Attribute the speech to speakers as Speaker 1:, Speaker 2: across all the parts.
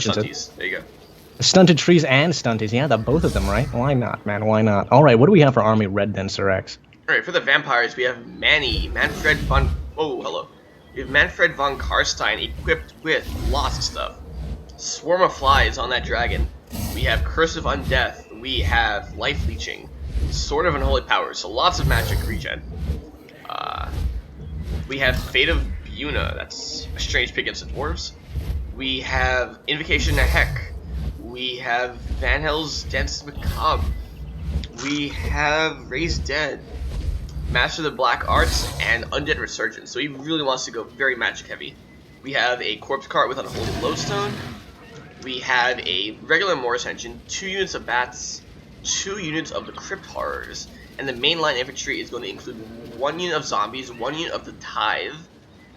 Speaker 1: Stunties. There you go.
Speaker 2: Stunted trees and stunties. Yeah, the both of them, right? Why not, man? Why not? All right, what do we have for Army Red then, SirEx?
Speaker 1: All right, for the vampires, we have Manfred von. Oh, hello. We have Manfred von Karstein equipped with lots of stuff. Swarm of Flies on that dragon. We have Curse of Undeath. We have Life Leeching. Sword of Unholy Power. So lots of magic regen. We have Fate of Buna. That's a strange pick against the dwarves. We have Invocation to Heck. We have Van Hell's Dance Macabre. We have Raised Dead, Master of the Black Arts, and Undead Resurgence. So he really wants to go very magic heavy. We have a Corpse Cart with Unholy Lodestone. We have a regular Morris Engine, 2 units of Bats, 2 units of the Crypt Horrors, and the mainline infantry is going to include 1 unit of Zombies, 1 unit of the Tithe,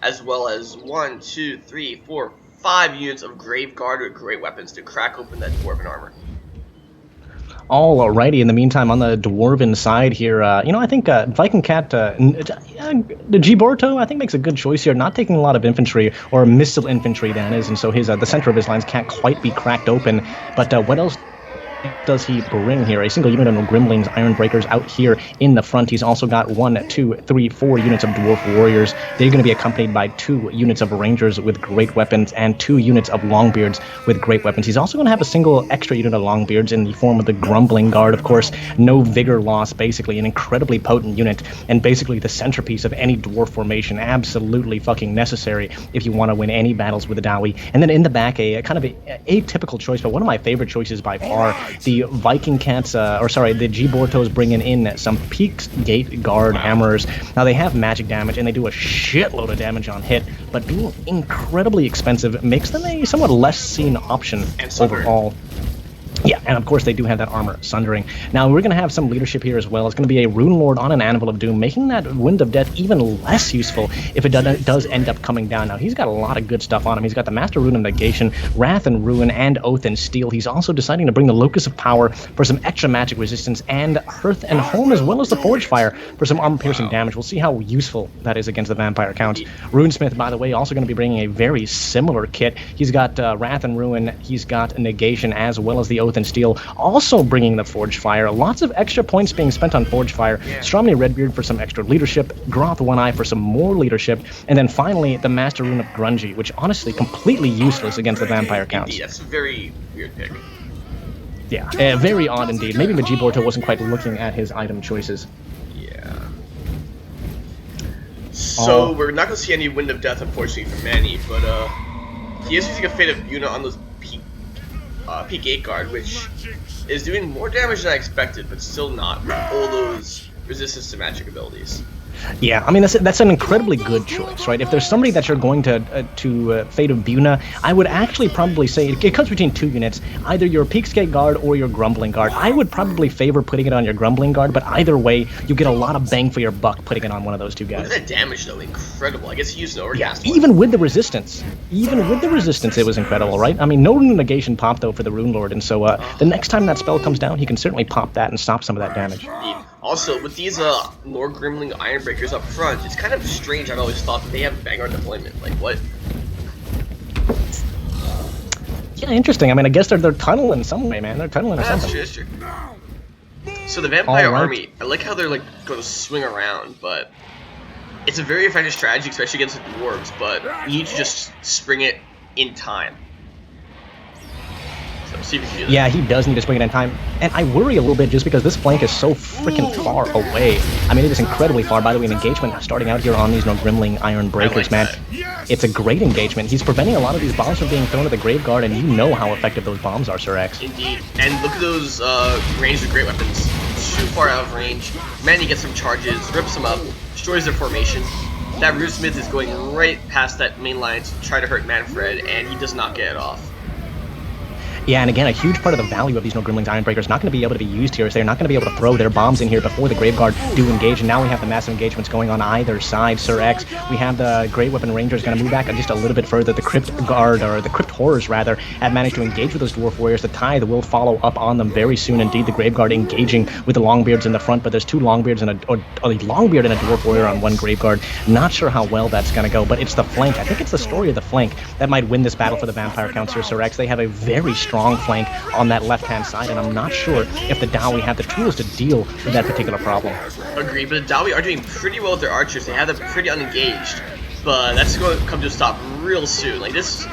Speaker 1: as well as 1, 2, 3, 4, 5 units of Grave Guard with great weapons to crack open that dwarven armor.
Speaker 2: Alrighty, in the meantime, on the Dwarven side here, I think Viking Cat, the Gborto, I think makes a good choice here, not taking a lot of infantry, or missile infantry, that is, and so his the center of his lines can't quite be cracked open, but what else does he bring here? A single unit of Grimlings, Ironbreakers out here in the front. He's also got 1, 2, 3, 4 units of Dwarf Warriors. They're going to be accompanied by 2 units of Rangers with great weapons and 2 units of Longbeards with great weapons. He's also going to have a single extra unit of Longbeards in the form of the Grumbling Guard, of course. No vigor loss, basically. An incredibly potent unit and basically the centerpiece of any dwarf formation. Absolutely fucking necessary if you want to win any battles with the Dowie. And then in the back, a kind of atypical choice, but one of my favorite choices by far. The Viking Cats, the Gborto's bringing in some Peaks Gate Guard Hammers. Now, they have magic damage, and they do a shitload of damage on hit, but being incredibly expensive makes them a somewhat less seen option overall. Yeah, and of course they do have that armor, Sundering. Now, we're going to have some leadership here as well. It's going to be a Rune Lord on an Anvil of Doom, making that Wind of Death even less useful if it does end up coming down. Now, he's got a lot of good stuff on him. He's got the Master Rune of Negation, Wrath and Ruin, and Oath and Steel. He's also deciding to bring the Locus of Power for some extra magic resistance, and Hearth and Home, as well as the Forge Fire for some armor-piercing damage. We'll see how useful that is against the vampire counts. Runesmith, by the way, also going to be bringing a very similar kit. He's got Wrath and Ruin, he's got Negation, as well as the Oath and Steel, also bringing the Forge Fire. Lots of extra points being spent on Forge Fire. Stromny Redbeard for some extra leadership, Groth One Eye for some more leadership, and then finally the Master Rune of Grungy, which honestly completely useless against the vampire counts.
Speaker 1: Indeed, that's a very weird pick.
Speaker 2: Yeah, very odd indeed. Maybe Gborto wasn't quite looking at his item choices.
Speaker 1: Yeah. So we're not going to see any Wind of Death, unfortunately, for Manny, but he is using a Fate of Buna on those Peak 8 Guard, which is doing more damage than I expected, but still not with all those resistance to magic abilities.
Speaker 2: Yeah, I mean, that's an incredibly good choice, right? If there's somebody that you're going to Fate of Buna, I would actually probably say it comes between 2 units, either your Peaksgate Guard or your Grumbling Guard. I would probably favor putting it on your Grumbling Guard, but either way, you get a lot of bang for your buck putting it on one of those 2 guys.
Speaker 1: Look at that damage, though. Incredible. I guess he used an Overcast.
Speaker 2: Yeah, even with the resistance. It was incredible, right? I mean, no Rune Negation pop, though, for the Rune Lord, and so the next time that spell comes down, he can certainly pop that and stop some of that damage.
Speaker 1: Also, with these Lord Grimling Ironbreakers up front, it's kind of strange. I've always thought that they have Vanguard deployment. Like, what?
Speaker 2: Yeah, interesting. I mean, I guess they're tunneling some way, man. They're tunneling or something.
Speaker 1: That's true. So the Vampire Army, I like how they're, like, going to swing around, but it's a very effective strategy, especially against the Dwarves, but you need to just spring it in time. See if you can do that.
Speaker 2: Yeah, he does need to swing it in time, and I worry a little bit just because this flank is so freaking far away. I mean, it is incredibly far. By the way, an engagement starting out here on these Grimling Iron Breakers, man. It's a great engagement. He's preventing a lot of these bombs from being thrown at the Grave Guard, and you know how effective those bombs are, SirEx.
Speaker 1: Indeed. And look at those ranged with great weapons. Too far out of range. Manny gets some charges, rips them up, destroys their formation. That Runesmith is going right past that main line to try to hurt Manfred, and he does not get it off.
Speaker 2: Yeah, and again, a huge part of the value of these No Gremlins Ironbreakers is not going to be able to be used here, so they're not going to be able to throw their bombs in here before the Graveguard do engage, and now we have the massive engagements going on either side. SirEx, we have the Great Weapon Rangers going to move back just a little bit further. The Crypt Guard, or the Crypt Horrors rather, have managed to engage with those Dwarf Warriors. The Tithe will follow up on them very soon indeed. The Graveguard engaging with the Longbeards in the front, but there's two Longbeards and a Longbeard and a Dwarf Warrior on one Graveguard. Not sure how well that's going to go, but it's the flank. I think it's the story of the flank that might win this battle for the Vampire Counts here. SirEx, they have a very strong flank on that left-hand side, and I'm not sure if the Dowie have the tools to deal with that particular problem.
Speaker 1: Agreed, but the Dowie are doing pretty well with their archers. They have them pretty unengaged, but that's going to come to a stop real soon. Like this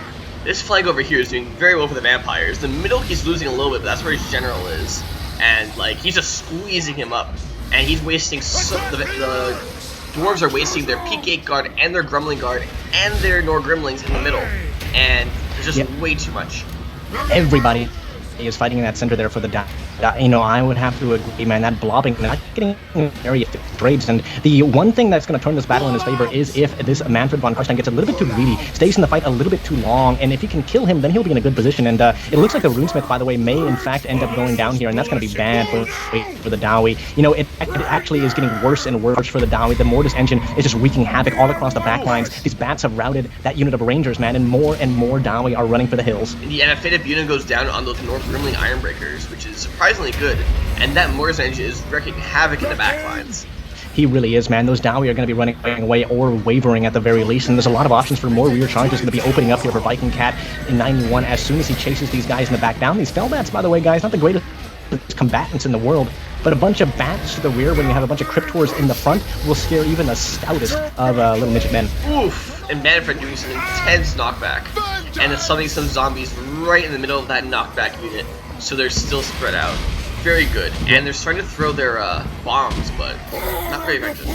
Speaker 1: flank over here is doing very well for the vampires. The middle, he's losing a little bit, but that's where his general is, and like he's just squeezing him up, and he's wasting the dwarves are wasting their Peak Gate Guard and their Grumbling Guard and their Nor Gremlins in the middle, and there's just way too much.
Speaker 2: Everybody is fighting in that center there for the you know, I would have to agree, man, that blobbing, not getting very effective trades, and the one thing that's going to turn this battle in his favor is if this Manfred von Karstein gets a little bit too greedy, stays in the fight a little bit too long, and if he can kill him, then he'll be in a good position, and it looks like the Runesmith, by the way, may in fact end up going down here, and that's going to be bad for the Dowie. You know, it actually is getting worse and worse for the Dowie. The Mortis engine is just wreaking havoc all across the back lines. These bats have routed that unit of Rangers, man, and more Dowie are running for the hills.
Speaker 1: Yeah, and a Fate unit goes down on those North Gremlin Ironbreakers, which is surprisingly good. And that Mortis engine is wreaking havoc in the backlines.
Speaker 2: He really is, man. Those Dowie are going to be running away or wavering at the very least, and there's a lot of options for more rear charges going to be opening up here for Viking Cat in 91 as soon as he chases these guys in the back down. These Fellbats, by the way, guys, not the greatest combatants in the world, but a bunch of bats to the rear when you have a bunch of Cryptors in the front will scare even the stoutest of little midget men.
Speaker 1: Oof! And Manfred doing some intense knockback, and it's summoning some zombies right in the middle of that knockback unit, so they're still spread out. Very good, and they're starting to throw their bombs, but not very effective.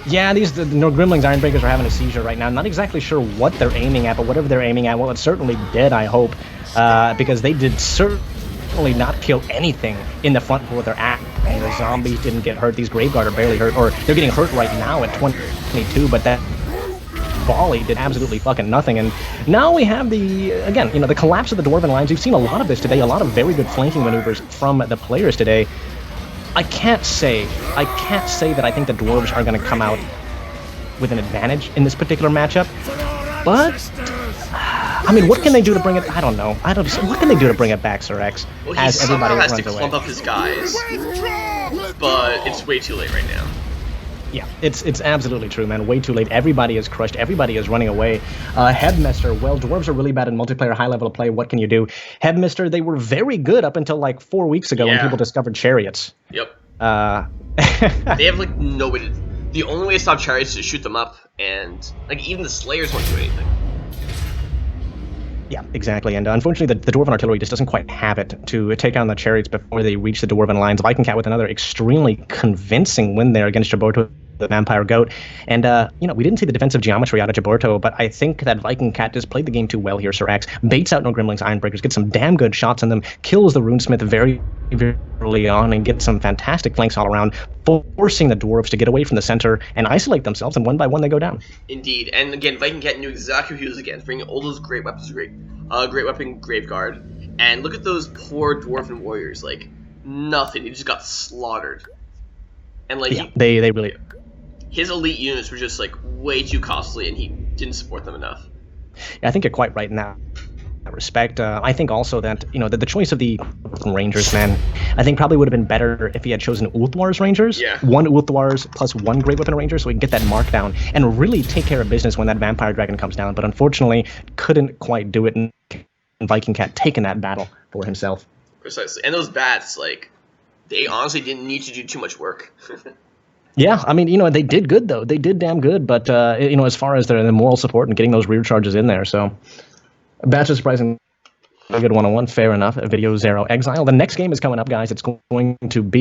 Speaker 2: Yeah, the No Gremlins Ironbreakers are having a seizure right now. I'm not exactly sure what they're aiming at, but whatever they're aiming at, well, it's certainly dead, I hope, because they did certainly not kill anything in the front for their act. And the zombies didn't get hurt. These Graveguard are barely hurt, or they're getting hurt right now at 22, but that volley did absolutely fucking nothing. And now we have again, you know, the collapse of the Dwarven lines. We've seen a lot of this today, a lot of very good flanking maneuvers from the players today. I can't say that I think the Dwarves are going to come out with an advantage in this particular matchup, but I mean, what can they do to bring it? I don't know. What can they do to bring it back, SirEx?
Speaker 1: Well, he somehow has to clump up his guys, but it's way too late right now.
Speaker 2: Yeah, it's absolutely true, man. Way too late. Everybody is crushed. Everybody is running away. Headmaster, well, Dwarves are really bad in multiplayer, high-level play. What can you do? Headmaster, they were very good up until like 4 weeks ago when people discovered chariots.
Speaker 1: Yep. They have like no way to... The only way to stop chariots is to shoot them up, and like even the Slayers won't do anything.
Speaker 2: Yeah, exactly, and unfortunately the Dwarven artillery just doesn't quite have it to take on the chariots before they reach the Dwarven lines. Viking Cat with another extremely convincing win there against Gborto, the Vampire Goat, and you know, we didn't see the defensive geometry out of Gborto, but I think that Viking Cat just played the game too well here. SirEx baits out No Gremlins Ironbreakers, gets some damn good shots on them, kills the Runesmith very early on, and gets some fantastic flanks all around, forcing the Dwarves to get away from the center and isolate themselves, and one by one they go down.
Speaker 1: Indeed, and again, Viking Cat knew exactly who he was against, bringing all those great weapons, great weapon Graveguard, and look at those poor Dwarven warriors, like, nothing, he just got slaughtered. And like,
Speaker 2: yeah, they really...
Speaker 1: His elite units were just like way too costly, and he didn't support them enough.
Speaker 2: Yeah, I think you're quite right in that respect. I think also that, you know, the choice of the Rangers, man, I think probably would have been better if he had chosen Ulthuar's Rangers.
Speaker 1: Yeah.
Speaker 2: One Ulthuar's plus one Great Weapon Ranger, so we can get that mark down and really take care of business when that Vampire Dragon comes down. But unfortunately, couldn't quite do it, and Viking Cat taking that battle for himself.
Speaker 1: Precisely. And those bats, like, they honestly didn't need to do too much work.
Speaker 2: Yeah, I mean, you know, they did good, though. They did damn good, but, you know, as far as the moral support and getting those rear charges in there, so... Batch of surprising good 101, fair enough. Video Zero Exile. The next game is coming up, guys. It's going to be